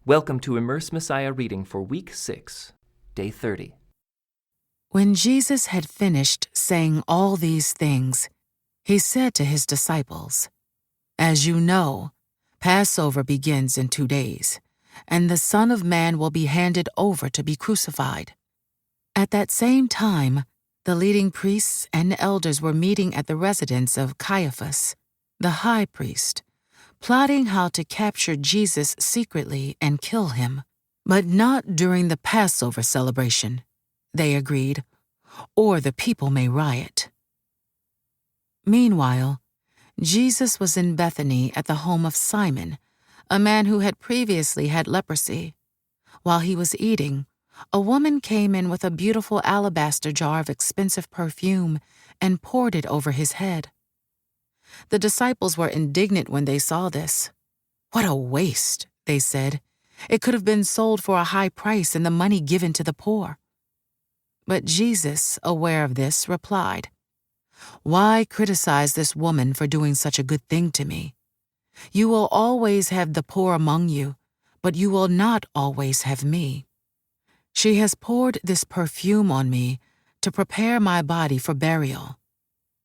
Welcome to Immerse Messiah reading for week 6, day 30. When Jesus had finished saying all these things, he said to his disciples, "As you know, Passover begins in 2 days, and the Son of Man will be handed over to be crucified." At that same time, the leading priests and elders were meeting at the residence of Caiaphas, the high priest, plotting how to capture Jesus secretly and kill him, but not during the Passover celebration, they agreed, or the people may riot. Meanwhile, Jesus was in Bethany at the home of Simon, a man who had previously had leprosy. While he was eating, a woman came in with a beautiful alabaster jar of expensive perfume and poured it over his head. The disciples were indignant when they saw this. "What a waste," they said. "It could have been sold for a high price and the money given to the poor." But Jesus, aware of this, replied, "Why criticize this woman for doing such a good thing to me? You will always have the poor among you, but you will not always have me. She has poured this perfume on me to prepare my body for burial.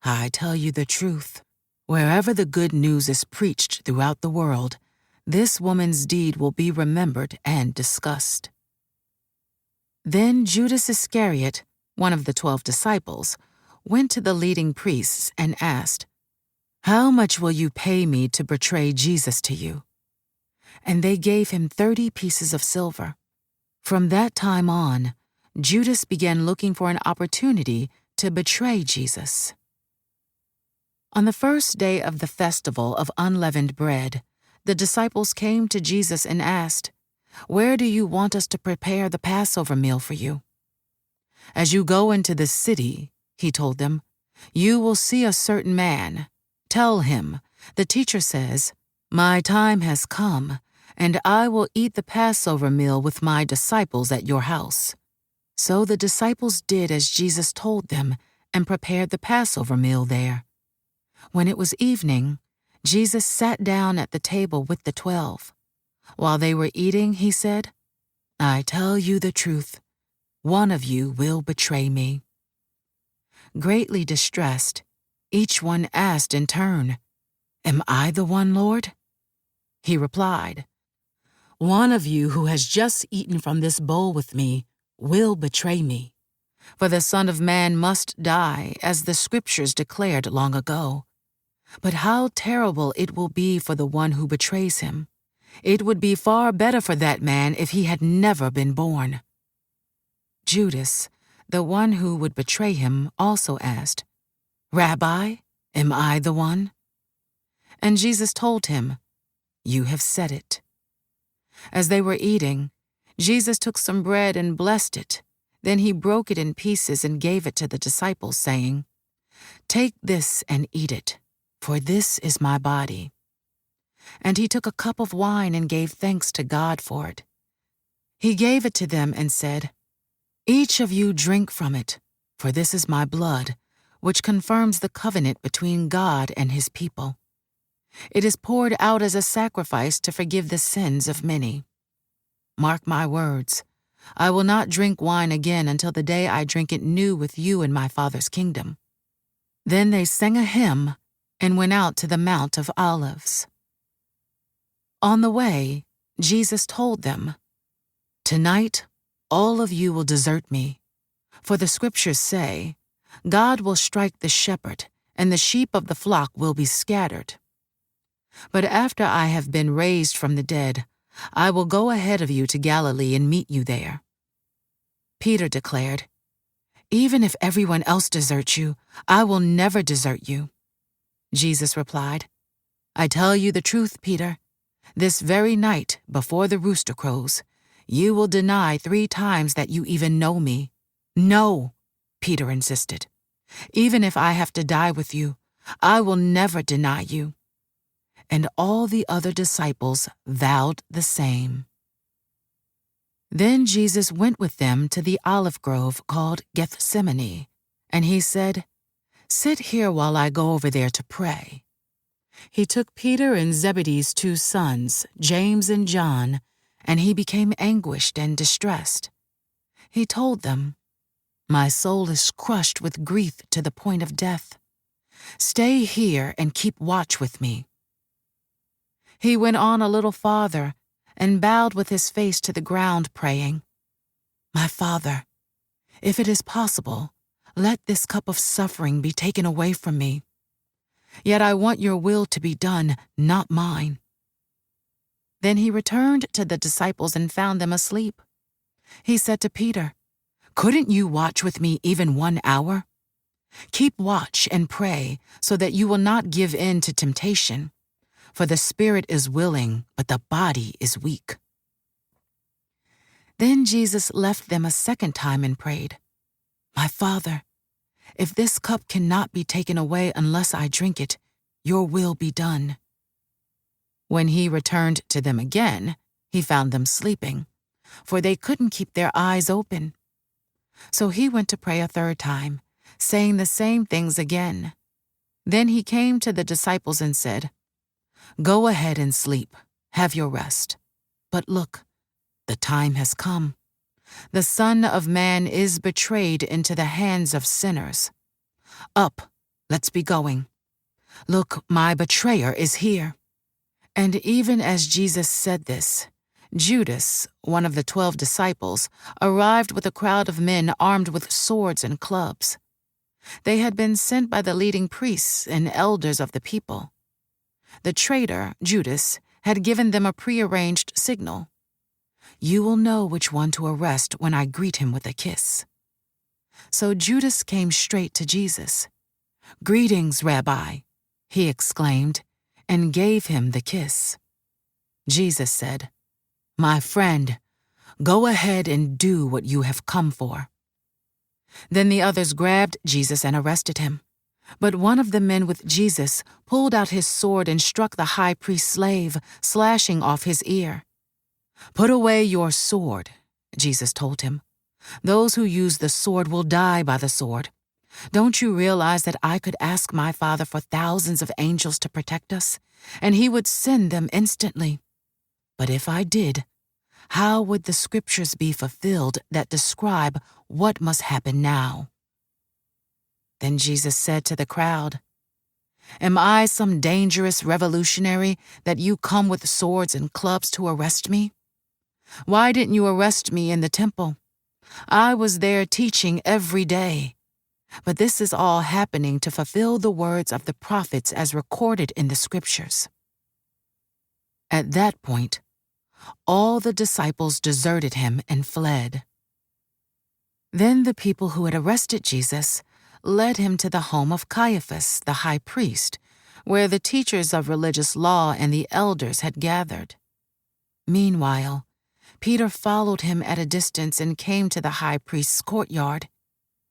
I tell you the truth. Wherever the good news is preached throughout the world, this woman's deed will be remembered and discussed." Then Judas Iscariot, one of the 12 disciples, went to the leading priests and asked, "How much will you pay me to betray Jesus to you?" And they gave him 30 pieces of silver. From that time on, Judas began looking for an opportunity to betray Jesus. On the first day of the festival of unleavened bread, the disciples came to Jesus and asked, "Where do you want us to prepare the Passover meal for you?" "As you go into the city," he told them, "you will see a certain man. Tell him, the teacher says, 'My time has come, and I will eat the Passover meal with my disciples at your house.'" So the disciples did as Jesus told them and prepared the Passover meal there. When it was evening, Jesus sat down at the table with the 12. While they were eating, he said, "I tell you the truth, one of you will betray me." Greatly distressed, each one asked in turn, "Am I the one, Lord?" He replied, "One of you who has just eaten from this bowl with me will betray me. For the Son of Man must die, as the Scriptures declared long ago. But how terrible it will be for the one who betrays him. It would be far better for that man if he had never been born." Judas, the one who would betray him, also asked, "Rabbi, am I the one?" And Jesus told him, "You have said it." As they were eating, Jesus took some bread and blessed it. Then he broke it in pieces and gave it to the disciples, saying, "Take this and eat it, for this is my body." And he took a cup of wine and gave thanks to God for it. He gave it to them and said, "Each of you drink from it, for this is my blood, which confirms the covenant between God and his people. It is poured out as a sacrifice to forgive the sins of many. Mark my words, I will not drink wine again until the day I drink it new with you in my Father's kingdom." Then they sang a hymn and went out to the Mount of Olives. On the way, Jesus told them, "Tonight, all of you will desert me, for the Scriptures say, 'God will strike the shepherd, and the sheep of the flock will be scattered.' But after I have been raised from the dead, I will go ahead of you to Galilee and meet you there." Peter declared, "Even if everyone else deserts you, I will never desert you." Jesus replied, "I tell you the truth, Peter. This very night, before the rooster crows, you will deny 3 times that you even know me." "No," Peter insisted. "Even if I have to die with you, I will never deny you." And all the other disciples vowed the same. Then Jesus went with them to the olive grove called Gethsemane, and he said, "Sit here while I go over there to pray." He took Peter and Zebedee's 2 sons, James and John, and he became anguished and distressed. He told them, "My soul is crushed with grief to the point of death. Stay here and keep watch with me." He went on a little farther and bowed with his face to the ground, praying, "My Father, if it is possible, let this cup of suffering be taken away from me. Yet I want your will to be done, not mine." Then he returned to the disciples and found them asleep. He said to Peter, "Couldn't you watch with me even 1 hour? Keep watch and pray so that you will not give in to temptation. For the spirit is willing, but the body is weak." Then Jesus left them a second time and prayed, "My Father, if this cup cannot be taken away unless I drink it, your will be done." When he returned to them again, he found them sleeping, for they couldn't keep their eyes open. So he went to pray a third time, saying the same things again. Then he came to the disciples and said, "Go ahead and sleep, have your rest. But look, the time has come. The Son of Man is betrayed into the hands of sinners. Up, let's be going. Look, my betrayer is here." And even as Jesus said this, Judas, one of the 12 disciples, arrived with a crowd of men armed with swords and clubs. They had been sent by the leading priests and elders of the people. The traitor, Judas, had given them a prearranged signal. "You will know which one to arrest when I greet him with a kiss." So Judas came straight to Jesus. "Greetings, Rabbi," he exclaimed, and gave him the kiss. Jesus said, "My friend, go ahead and do what you have come for." Then the others grabbed Jesus and arrested him. But one of the men with Jesus pulled out his sword and struck the high priest's slave, slashing off his ear. "Put away your sword," Jesus told him. "Those who use the sword will die by the sword. Don't you realize that I could ask my Father for thousands of angels to protect us, and he would send them instantly? But if I did, how would the scriptures be fulfilled that describe what must happen now?" Then Jesus said to the crowd, "Am I some dangerous revolutionary that you come with swords and clubs to arrest me? Why didn't you arrest me in the temple? I was there teaching every day. But this is all happening to fulfill the words of the prophets as recorded in the scriptures." At that point, all the disciples deserted him and fled. Then the people who had arrested Jesus led him to the home of Caiaphas, the high priest, where the teachers of religious law and the elders had gathered. Meanwhile, Peter followed him at a distance and came to the high priest's courtyard.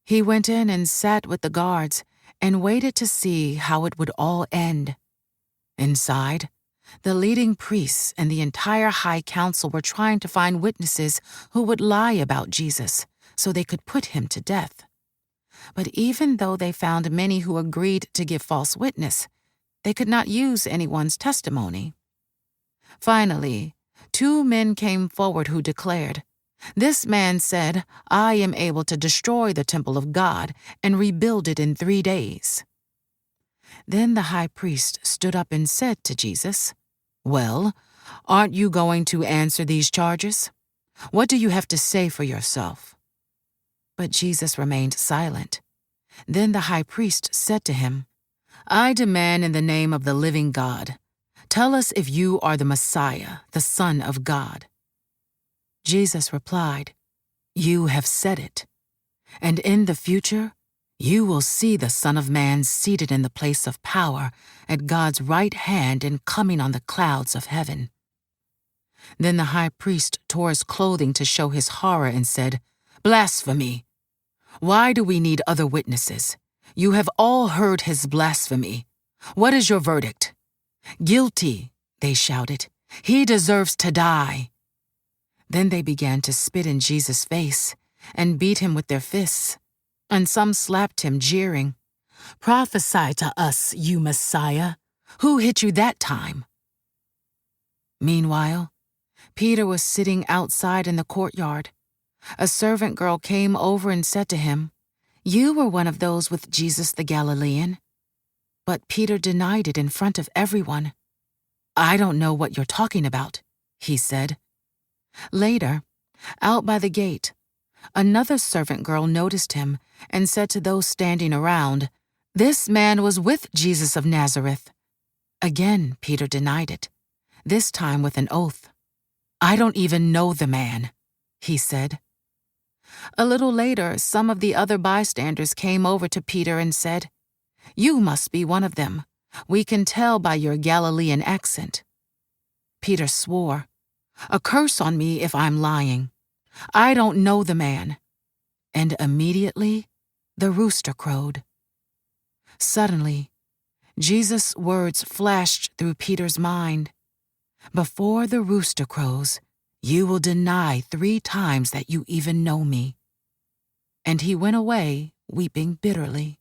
He went in and sat with the guards and waited to see how it would all end. Inside, the leading priests and the entire high council were trying to find witnesses who would lie about Jesus so they could put him to death. But even though they found many who agreed to give false witness, they could not use anyone's testimony. Finally, 2 men came forward who declared, "This man said, 'I am able to destroy the temple of God and rebuild it in 3 days.'" Then the high priest stood up and said to Jesus, "Well, aren't you going to answer these charges? What do you have to say for yourself?" But Jesus remained silent. Then the high priest said to him, "I demand in the name of the living God, tell us if you are the Messiah, the Son of God." Jesus replied, "You have said it. And in the future, you will see the Son of Man seated in the place of power at God's right hand and coming on the clouds of heaven." Then the high priest tore his clothing to show his horror and said, "Blasphemy! Why do we need other witnesses? You have all heard his blasphemy. What is your verdict?" "Guilty," they shouted. "He deserves to die." Then they began to spit in Jesus' face and beat him with their fists, and some slapped him, jeering, "Prophesy to us, you Messiah. Who hit you that time?" Meanwhile, Peter was sitting outside in the courtyard. A servant girl came over and said to him, "You were one of those with Jesus the Galilean." But Peter denied it in front of everyone. "I don't know what you're talking about," he said. Later, out by the gate, another servant girl noticed him and said to those standing around, "This man was with Jesus of Nazareth." Again, Peter denied it, this time with an oath. "I don't even know the man," he said. A little later, some of the other bystanders came over to Peter and said, "You must be one of them. We can tell by your Galilean accent." Peter swore, "A curse on me if I'm lying. I don't know the man." And immediately, the rooster crowed. Suddenly, Jesus' words flashed through Peter's mind. "Before the rooster crows, you will deny 3 times that you even know me." And he went away, weeping bitterly.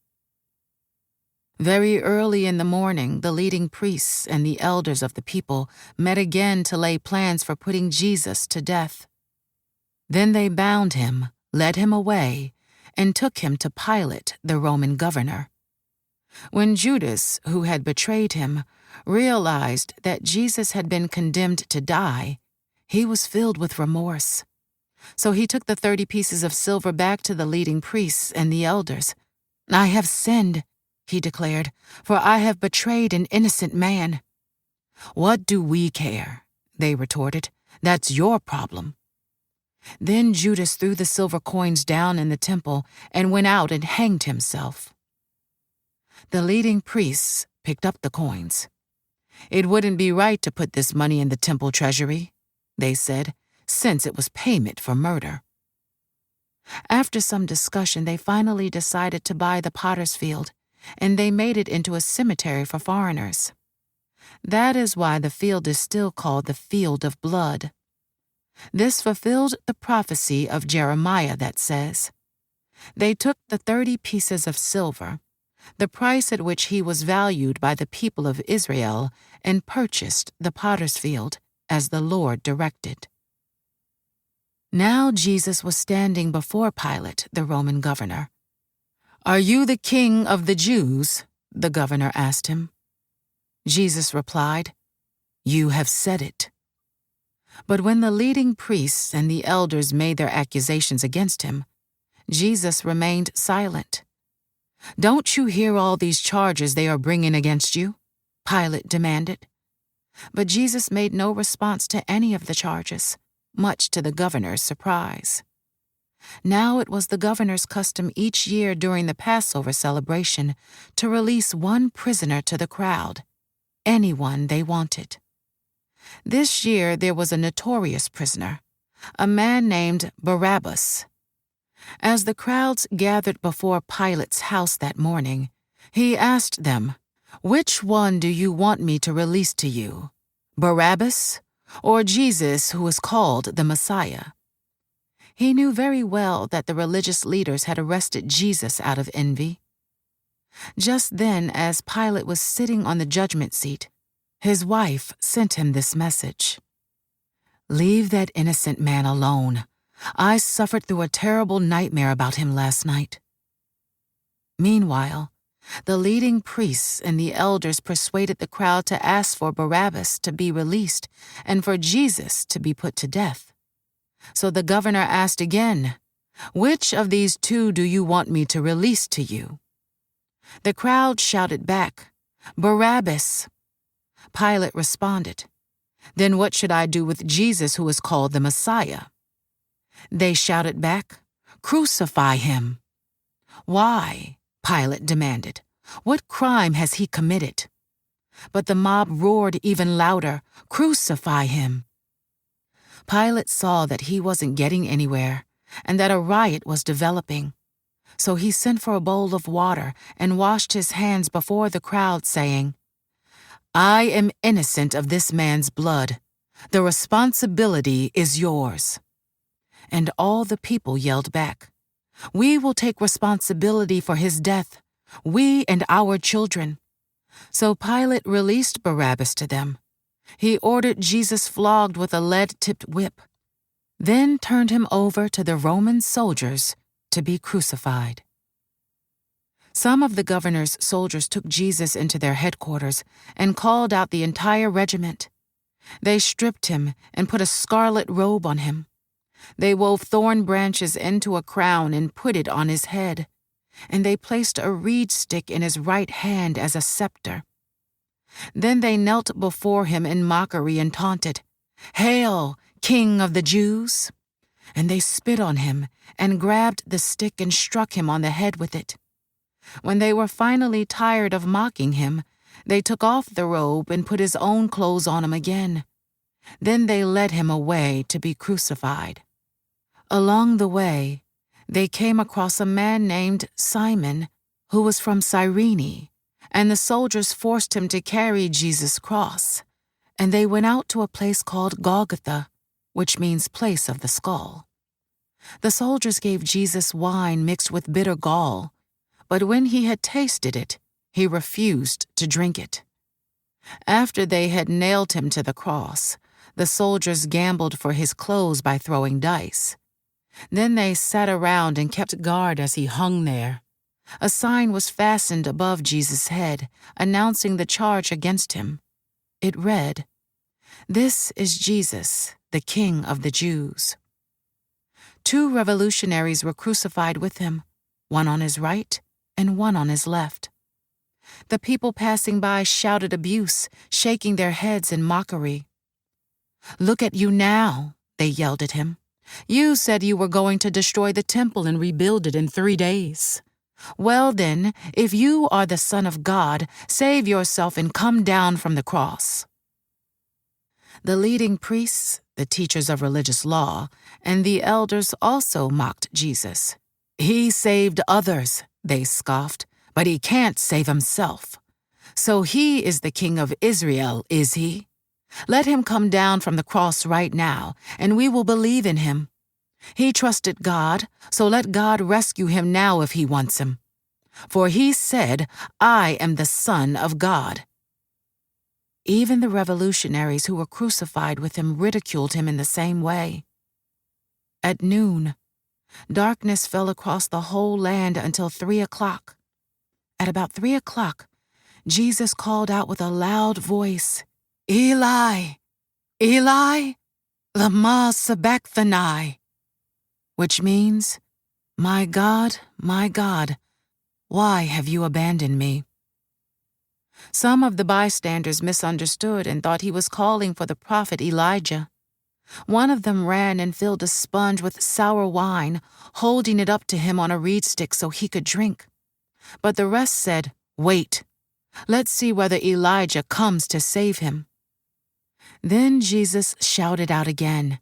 Very early in the morning, the leading priests and the elders of the people met again to lay plans for putting Jesus to death. Then they bound him, led him away, and took him to Pilate, the Roman governor. When Judas, who had betrayed him, realized that Jesus had been condemned to die, he was filled with remorse. So he took the 30 pieces of silver back to the leading priests and the elders. "I have sinned," he declared, "for I have betrayed an innocent man." "What do we care?" they retorted. "That's your problem." Then Judas threw the silver coins down in the temple and went out and hanged himself. The leading priests picked up the coins. "It wouldn't be right to put this money in the temple treasury," they said, "since it was payment for murder." After some discussion, they finally decided to buy the potter's field, and they made it into a cemetery for foreigners. That is why the field is still called the Field of Blood. This fulfilled the prophecy of Jeremiah that says, "They took the 30 pieces of silver, the price at which he was valued by the people of Israel, and purchased the potter's field, as the Lord directed." Now Jesus was standing before Pilate, the Roman governor. "Are you the king of the Jews?" the governor asked him. Jesus replied, "You have said it." But when the leading priests and the elders made their accusations against him, Jesus remained silent. "Don't you hear all these charges they are bringing against you?" Pilate demanded. But Jesus made no response to any of the charges, much to the governor's surprise. Now it was the governor's custom each year during the Passover celebration to release one prisoner to the crowd, anyone they wanted. This year there was a notorious prisoner, a man named Barabbas. As the crowds gathered before Pilate's house that morning, he asked them, "Which one do you want me to release to you, Barabbas or Jesus, who is called the Messiah?" He knew very well that the religious leaders had arrested Jesus out of envy. Just then, as Pilate was sitting on the judgment seat, his wife sent him this message: "Leave that innocent man alone. I suffered through a terrible nightmare about him last night." Meanwhile, the leading priests and the elders persuaded the crowd to ask for Barabbas to be released and for Jesus to be put to death. So the governor asked again, "Which of these 2 do you want me to release to you?" The crowd shouted back, "Barabbas." Pilate responded, "Then what should I do with Jesus, who is called the Messiah?" They shouted back, "Crucify him." "Why?" Pilate demanded. "What crime has he committed?" But the mob roared even louder, "Crucify him." Pilate saw that he wasn't getting anywhere and that a riot was developing. So he sent for a bowl of water and washed his hands before the crowd, saying, "I am innocent of this man's blood. The responsibility is yours." And all the people yelled back, "We will take responsibility for his death, we and our children." So Pilate released Barabbas to them, He ordered Jesus flogged with a lead-tipped whip, then turned him over to the Roman soldiers to be crucified. Some of the governor's soldiers took Jesus into their headquarters and called out the entire regiment. They stripped him and put a scarlet robe on him. They wove thorn branches into a crown and put it on his head, and they placed a reed stick in his right hand as a scepter. Then they knelt before him in mockery and taunted, "Hail, King of the Jews!" And they spit on him and grabbed the stick and struck him on the head with it. When they were finally tired of mocking him, they took off the robe and put his own clothes on him again. Then they led him away to be crucified. Along the way, they came across a man named Simon, who was from Cyrene, and the soldiers forced him to carry Jesus' cross, and they went out to a place called Golgotha, which means place of the skull. The soldiers gave Jesus wine mixed with bitter gall, but when he had tasted it, he refused to drink it. After they had nailed him to the cross, the soldiers gambled for his clothes by throwing dice. Then they sat around and kept guard as he hung there. A sign was fastened above Jesus' head, announcing the charge against him. It read, "This is Jesus, the King of the Jews." 2 revolutionaries were crucified with him, one on his right and one on his left. The people passing by shouted abuse, shaking their heads in mockery. "Look at you now," they yelled at him. "You said you were going to destroy the temple and rebuild it in 3 days. Well then, if you are the Son of God, save yourself and come down from the cross." The leading priests, the teachers of religious law, and the elders also mocked Jesus. "He saved others," they scoffed, "but he can't save himself. So he is the King of Israel, is he? Let him come down from the cross right now, and we will believe in him. He trusted God, so let God rescue him now if he wants him. For he said, 'I am the Son of God.'" Even the revolutionaries who were crucified with him ridiculed him in the same way. At noon, darkness fell across the whole land until 3 o'clock. At about 3 o'clock, Jesus called out with a loud voice, "Eli, Eli, lama sabachthani," which means, my God, why have you abandoned me?" Some of the bystanders misunderstood and thought he was calling for the prophet Elijah. One of them ran and filled a sponge with sour wine, holding it up to him on a reed stick so he could drink. But the rest said, "Wait, let's see whether Elijah comes to save him." Then Jesus shouted out again,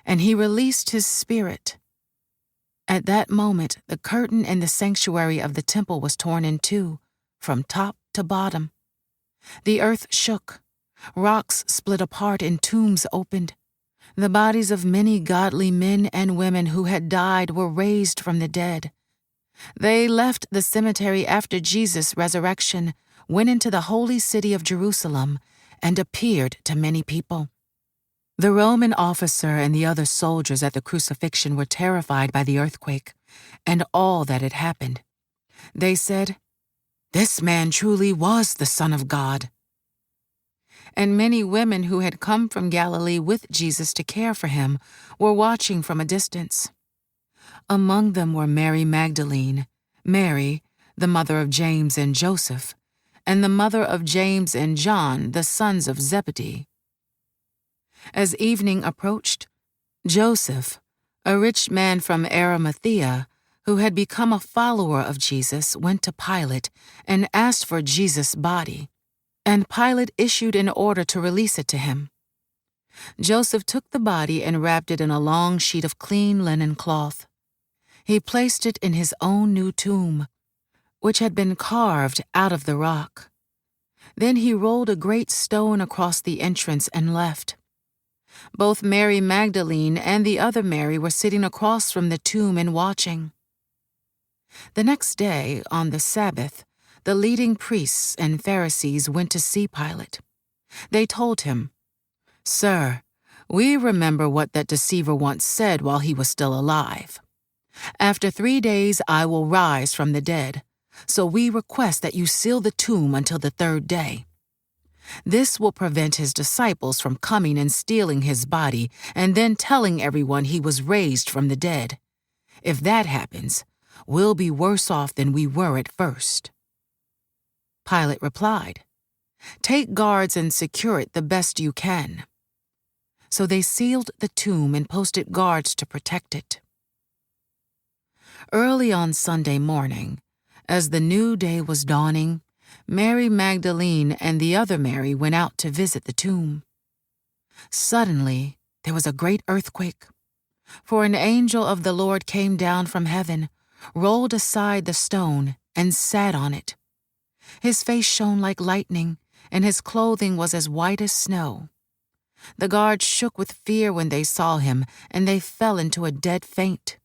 and he released his spirit. At that moment, the curtain in the sanctuary of the temple was torn in two, from top to bottom. The earth shook, rocks split apart and tombs opened. The bodies of many godly men and women who had died were raised from the dead. They left the cemetery after Jesus' resurrection, went into the holy city of Jerusalem, and appeared to many people. The Roman officer and the other soldiers at the crucifixion were terrified by the earthquake and all that had happened. They said, "This man truly was the Son of God." And many women who had come from Galilee with Jesus to care for him were watching from a distance. Among them were Mary Magdalene, Mary, the mother of James and Joseph, and the mother of James and John, the sons of Zebedee. As evening approached, Joseph, a rich man from Arimathea, who had become a follower of Jesus, went to Pilate and asked for Jesus' body, and Pilate issued an order to release it to him. Joseph took the body and wrapped it in a long sheet of clean linen cloth. He placed it in his own new tomb, which had been carved out of the rock. Then he rolled a great stone across the entrance and left. Both Mary Magdalene and the other Mary were sitting across from the tomb and watching. The next day, on the Sabbath, the leading priests and Pharisees went to see Pilate. They told him, "Sir, we remember what that deceiver once said while he was still alive. 'After 3 days I will rise from the dead,' so we request that you seal the tomb until the 3rd day. This will prevent his disciples from coming and stealing his body and then telling everyone he was raised from the dead. If that happens, we'll be worse off than we were at first." Pilate replied, "Take guards and secure it the best you can." So they sealed the tomb and posted guards to protect it. Early on Sunday morning, as the new day was dawning, Mary Magdalene and the other Mary went out to visit the tomb. Suddenly, there was a great earthquake, for an angel of the Lord came down from heaven, rolled aside the stone, and sat on it. His face shone like lightning, and his clothing was as white as snow. The guards shook with fear when they saw him, and they fell into a dead faint.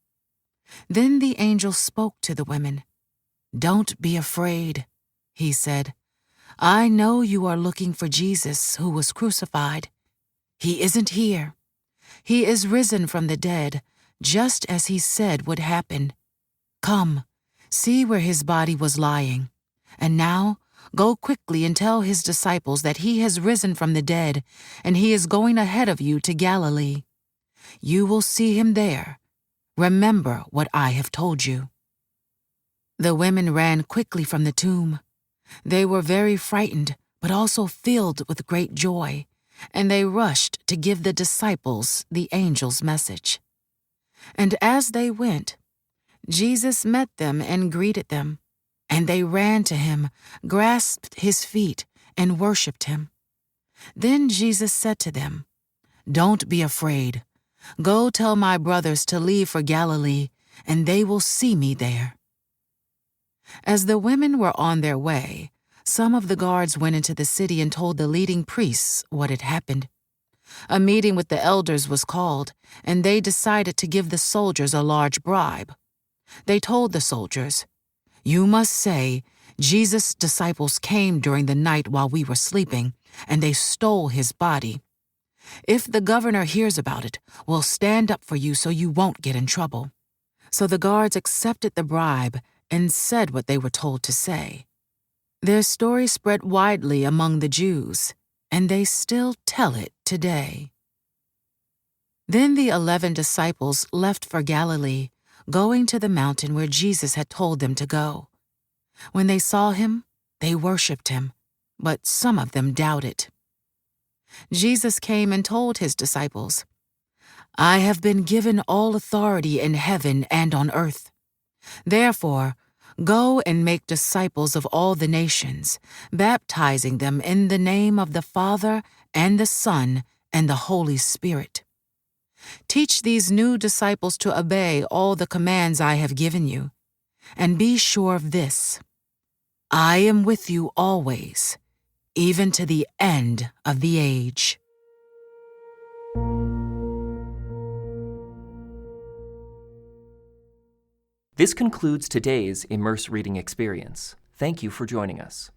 Then the angel spoke to the women. "Don't be afraid," he said. "I know you are looking for Jesus who was crucified. He isn't here. He is risen from the dead, just as he said would happen. Come, see where his body was lying. And now, go quickly and tell his disciples that he has risen from the dead, and he is going ahead of you to Galilee. You will see him there. Remember what I have told you." The women ran quickly from the tomb. They were very frightened, but also filled with great joy, and they rushed to give the disciples the angel's message. And as they went, Jesus met them and greeted them, and they ran to him, grasped his feet, and worshipped him. Then Jesus said to them, "Don't be afraid. Go tell my brothers to leave for Galilee, and they will see me there." As the women were on their way, some of the guards went into the city and told the leading priests what had happened. A meeting with the elders was called, and they decided to give the soldiers a large bribe. They told the soldiers, "You must say, 'Jesus' disciples came during the night while we were sleeping, and they stole his body. If the governor hears about it, we'll stand up for you so you won't get in trouble." So the guards accepted the bribe and said what they were told to say. Their story spread widely among the Jews, and they still tell it today. Then the 11 disciples left for Galilee, going to the mountain where Jesus had told them to go. When they saw him, they worshipped him, but some of them doubted. Jesus came and told his disciples, "I have been given all authority in heaven and on earth. Therefore, go and make disciples of all the nations, baptizing them in the name of the Father and the Son and the Holy Spirit. Teach these new disciples to obey all the commands I have given you, and be sure of this: I am with you always, even to the end of the age." This concludes today's Immerse reading experience. Thank you for joining us.